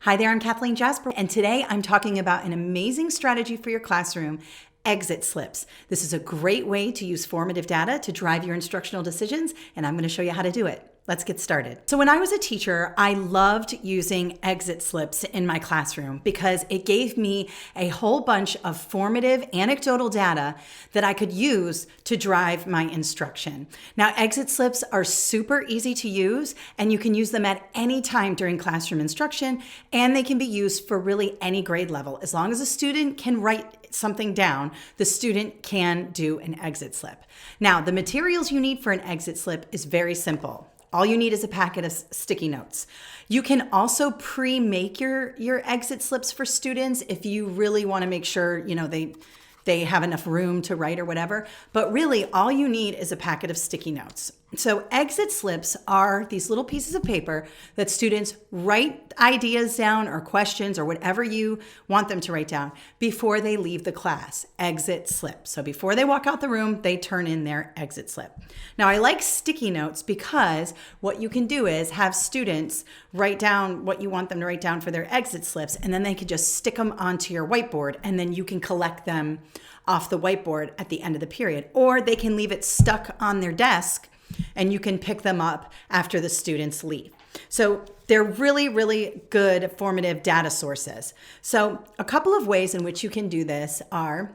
Hi there, I'm Kathleen Jasper, and today I'm talking about an amazing strategy for your classroom, exit slips. This is a great way to use formative data to drive your instructional decisions, and I'm going to show you how to do it. Let's get started. So when I was a teacher, I loved using exit slips in my classroom because it gave me a whole bunch of formative anecdotal data that I could use to drive my instruction. Now, exit slips are super easy to use, and you can use them at any time during classroom instruction, and they can be used for really any grade level. As long as a student can write something down, the student can do an exit slip. Now, the materials you need for an exit slip is very simple. All you need is a packet of sticky notes. You can also pre-make your exit slips for students if you really want to make sure, they have enough room to write or whatever. But really, all you need is a packet of sticky notes. So exit slips are these little pieces of paper that students write ideas down or questions or whatever you want them to write down before they leave the class. Exit slip. So before they walk out the room, they turn in their exit slip. Now, I like sticky notes because what you can do is have students write down what you want them to write down for their exit slips, and then they can just stick them onto your whiteboard, and then you can collect them off the whiteboard at the end of the period. Or they can leave it stuck on their desk and you can pick them up after the students leave. So they're really, really good formative data sources. So a couple of ways in which you can do this are,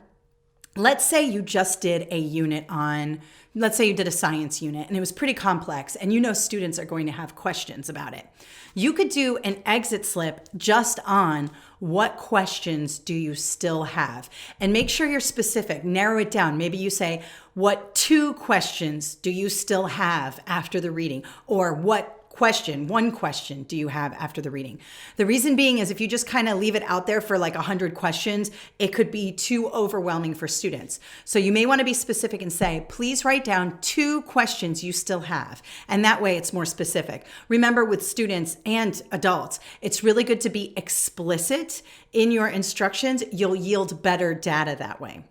let's say you just did a unit on, let's say you did a science unit and it was pretty complex and you know students are going to have questions about it. You could do an exit slip just on what questions do you still have, and make sure you're specific, narrow it down. Maybe you say, what 2 questions do you still have after the reading? Or one question do you have after the reading? The reason being is if you just kind of leave it out there for like 100 questions, it could be too overwhelming for students. So you may want to be specific and say, please write down 2 questions you still have. And that way it's more specific. Remember, with students and adults, it's really good to be explicit in your instructions. You'll yield better data that way.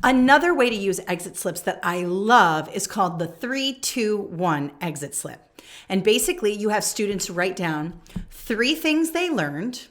Another way to use exit slips that I love is called the 3-2-1 exit slip. And basically, you have students write down 3 things they learned,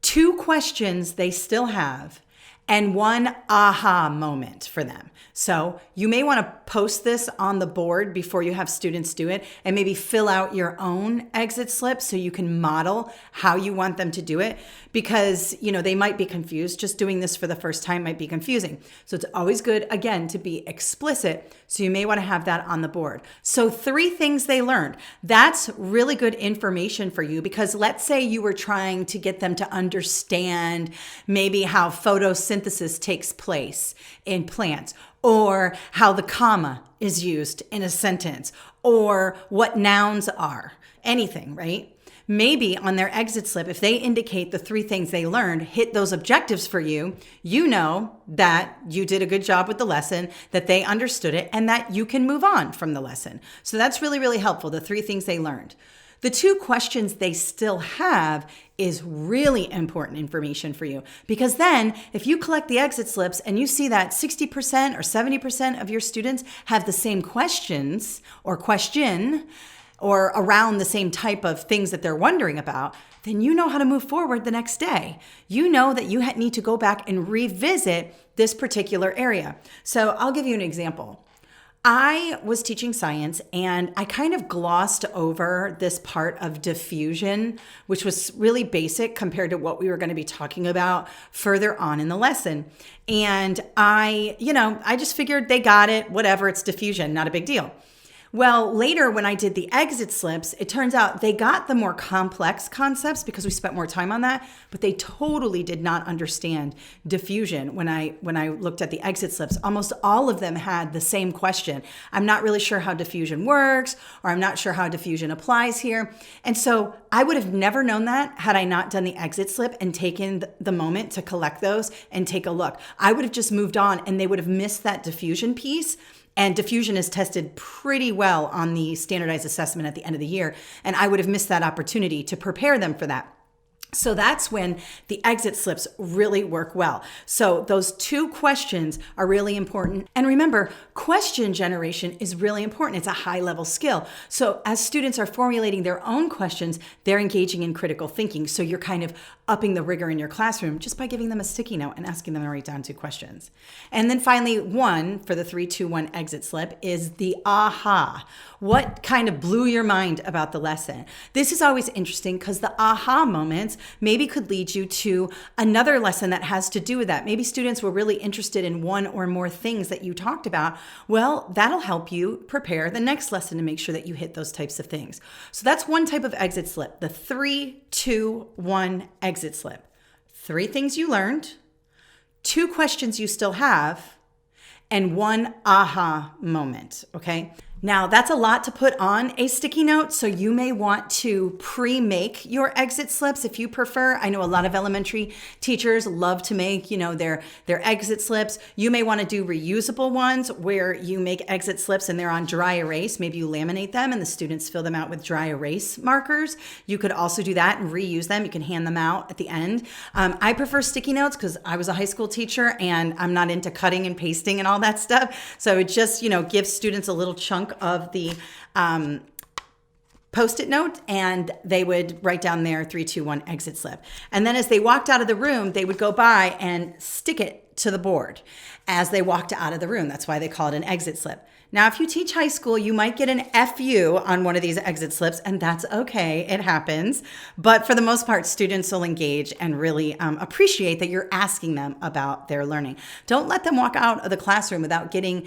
2 questions they still have, and 1 aha moment for them. So you may want to post this on the board before you have students do it, and maybe fill out your own exit slip so you can model how you want them to do it, because they might be confused. Just doing this for the first time might be confusing. So it's always good, again, to be explicit. So you may want to have that on the board. So 3 things they learned. That's really good information for you, because let's say you were trying to get them to understand maybe how photosynthesis takes place in plants, or how the comma is used in a sentence, or what nouns are, anything, right? Maybe on their exit slip, if they indicate the 3 things they learned, hit those objectives for you, you know that you did a good job with the lesson, that they understood it, and that you can move on from the lesson. So that's really, really helpful, the 3 things they learned. The 2 questions they still have is really important information for you, because then if you collect the exit slips and you see that 60% or 70% of your students have the same questions or question or around the same type of things that they're wondering about, then you know how to move forward the next day. You know that you need to go back and revisit this particular area. So I'll give you an example. I was teaching science and I kind of glossed over this part of diffusion, which was really basic compared to what we were going to be talking about further on in the lesson. And I just figured they got it, whatever, it's diffusion, not a big deal. Well, later when I did the exit slips, it turns out they got the more complex concepts because we spent more time on that, but they totally did not understand diffusion when I looked at the exit slips. Almost all of them had the same question. I'm not really sure how diffusion works, or I'm not sure how diffusion applies here. And so I would have never known that had I not done the exit slip and taken the moment to collect those and take a look. I would have just moved on and they would have missed that diffusion piece. And diffusion is tested pretty well on the standardized assessment at the end of the year. And I would have missed that opportunity to prepare them for that. So that's when the exit slips really work well. So those 2 questions are really important. And remember, question generation is really important. It's a high level skill. So as students are formulating their own questions, they're engaging in critical thinking. So you're kind of upping the rigor in your classroom just by giving them a sticky note and asking them to write down 2 questions. And then finally, 1 for the 3, 2, 1 exit slip is the aha. What kind of blew your mind about the lesson? This is always interesting because the aha moments maybe could lead you to another lesson that has to do with that. Maybe students were really interested in 1 or more things that you talked about. Well, that'll help you prepare the next lesson to make sure that you hit those types of things. So that's one type of exit slip, the 3, 2, 1 exit slip. 3 things you learned, 2 questions you still have, and 1 aha moment, okay? Now, that's a lot to put on a sticky note, so you may want to pre-make your exit slips if you prefer. I know a lot of elementary teachers love to make, their exit slips. You may want to do reusable ones where you make exit slips and they're on dry erase. Maybe you laminate them and the students fill them out with dry erase markers. You could also do that and reuse them. You can hand them out at the end. I prefer sticky notes because I was a high school teacher and I'm not into cutting and pasting and all that stuff. So it just, gives students a little chunk of the Post-it note, and they would write down their 3, 2, 1 exit slip. And then as they walked out of the room, they would go by and stick it to the board as they walked out of the room. That's why they call it an exit slip. Now, if you teach high school, you might get an FU on one of these exit slips, and that's okay. It happens. But for the most part, students will engage and really appreciate that you're asking them about their learning. Don't let them walk out of the classroom without getting,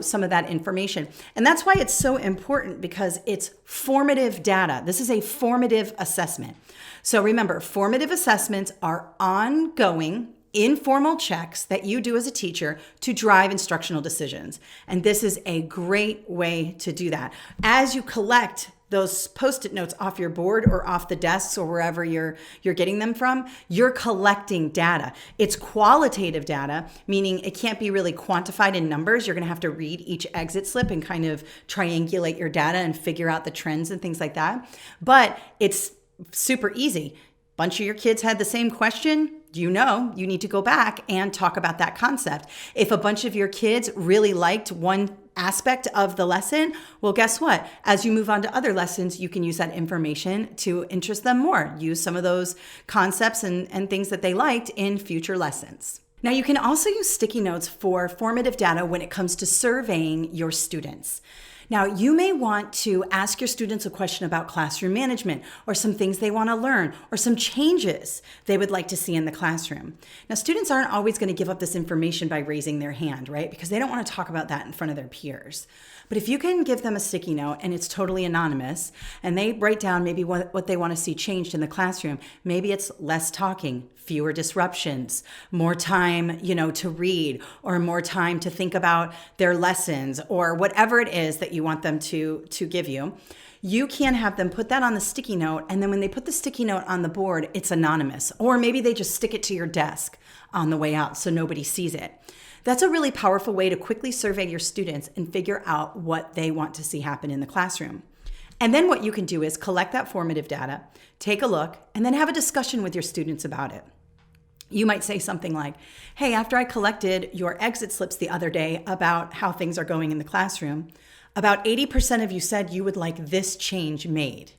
some of that information. And that's why it's so important, because it's formative data. This is a formative assessment. So remember, formative assessments are ongoing informal checks that you do as a teacher to drive instructional decisions. And this is a great way to do that. As you collect those Post-it notes off your board or off the desks or wherever you're getting them from, you're collecting data. It's qualitative data, meaning it can't be really quantified in numbers. You're going to have to read each exit slip and kind of triangulate your data and figure out the trends and things like that. But it's super easy. Bunch of your kids had the same question. You need to go back and talk about that concept. If a bunch of your kids really liked one aspect of the lesson, well, guess what? As you move on to other lessons, you can use that information to interest them more. Use some of those concepts and things that they liked in future lessons. Now, you can also use sticky notes for formative data when it comes to surveying your students. Now, you may want to ask your students a question about classroom management or some things they want to learn or some changes they would like to see in the classroom. Now, students aren't always going to give up this information by raising their hand, right? Because they don't want to talk about that in front of their peers. But if you can give them a sticky note and it's totally anonymous and they write down maybe what they want to see changed in the classroom, maybe it's less talking, fewer disruptions, more time, to read, or more time to think about their lessons, or whatever it is that you want them to give you. You can have them put that on the sticky note, and then when they put the sticky note on the board, it's anonymous. Or maybe they just stick it to your desk on the way out so nobody sees it. That's a really powerful way to quickly survey your students and figure out what they want to see happen in the classroom. And then what you can do is collect that formative data, take a look, and then have a discussion with your students about it. You might say something like, hey, after I collected your exit slips the other day about how things are going in the classroom, about 80% of you said you would like this change made.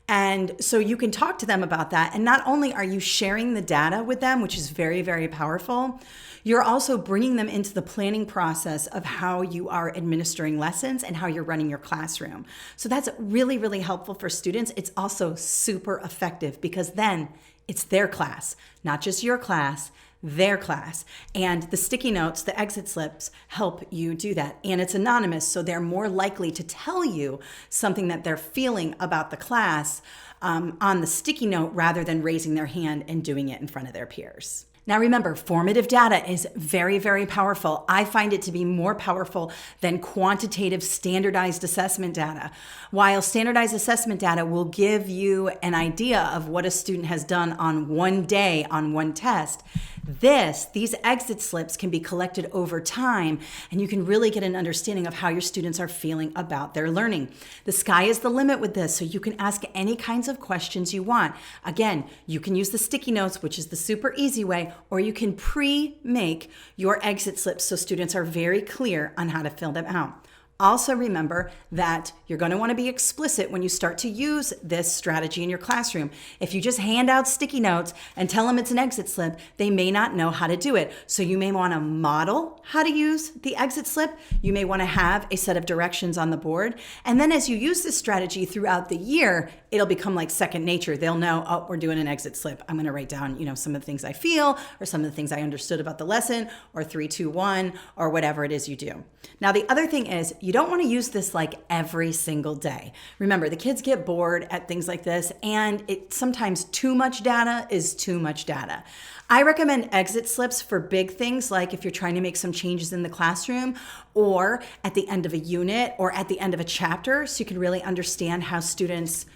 And so you can talk to them about that. And not only are you sharing the data with them, which is very, very powerful, you're also bringing them into the planning process of how you are administering lessons and how you're running your classroom. So that's really, really helpful for students. It's also super effective because then it's their class, not just your class, their class. And the sticky notes, the exit slips, help you do that. And it's anonymous, so they're more likely to tell you something that they're feeling about the class on the sticky note rather than raising their hand and doing it in front of their peers. Now remember, formative data is very, very powerful. I find it to be more powerful than quantitative standardized assessment data. While standardized assessment data will give you an idea of what a student has done on one day on one test, These exit slips can be collected over time, and you can really get an understanding of how your students are feeling about their learning. The sky is the limit with this, so you can ask any kinds of questions you want. Again, you can use the sticky notes, which is the super easy way, or you can pre-make your exit slips so students are very clear on how to fill them out. Also remember that you're going to want to be explicit when you start to use this strategy in your classroom. If you just hand out sticky notes and tell them it's an exit slip, they may not know how to do it. So you may want to model how to use the exit slip. You may want to have a set of directions on the board. And then as you use this strategy throughout the year, it'll become like second nature. They'll know, oh, we're doing an exit slip. I'm going to write down, some of the things I feel, or some of the things I understood about the lesson, or 3, 2, 1, or whatever it is you do. Now, the other thing is, you don't want to use this like every single day. Remember, the kids get bored at things like this, and sometimes too much data is too much data. I recommend exit slips for big things, like if you're trying to make some changes in the classroom, or at the end of a unit, or at the end of a chapter, so you can really understand how students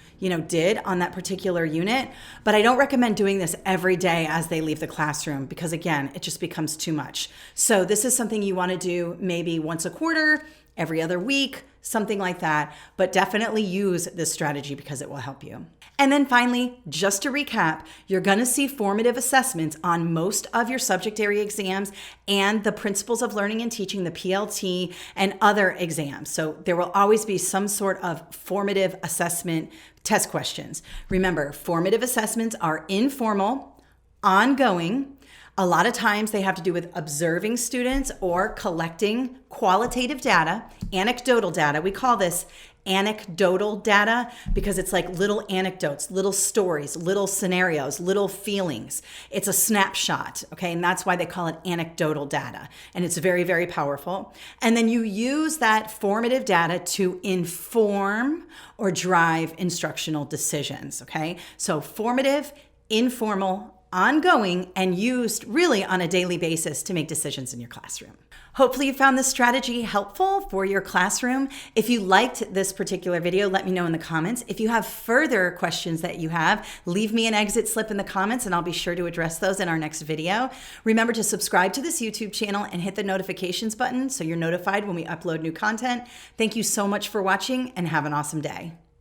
did on that particular unit. But I don't recommend doing this every day as they leave the classroom, because again, it just becomes too much. So this is something you want to do maybe once a quarter, every other week, something like that. But definitely use this strategy because it will help you. And then finally, just to recap, you're going to see formative assessments on most of your subject area exams and the principles of learning and teaching, the PLT, and other exams. So there will always be some sort of formative assessment test questions. Remember, formative assessments are informal, ongoing. A lot of times they have to do with observing students or collecting qualitative data, anecdotal data. We call this anecdotal data because it's like little anecdotes, little stories, little scenarios, little feelings. It's a snapshot, okay? And that's why they call it anecdotal data. And it's very, very powerful. And then you use that formative data to inform or drive instructional decisions, okay? So formative, informal, ongoing, and used really on a daily basis to make decisions in your classroom. Hopefully you found this strategy helpful for your classroom. If you liked this particular video, let me know in the comments. If you have further questions that you have, leave me an exit slip in the comments and I'll be sure to address those in our next video. Remember to subscribe to this YouTube channel and hit the notifications button so you're notified when we upload new content. Thank you so much for watching and have an awesome day.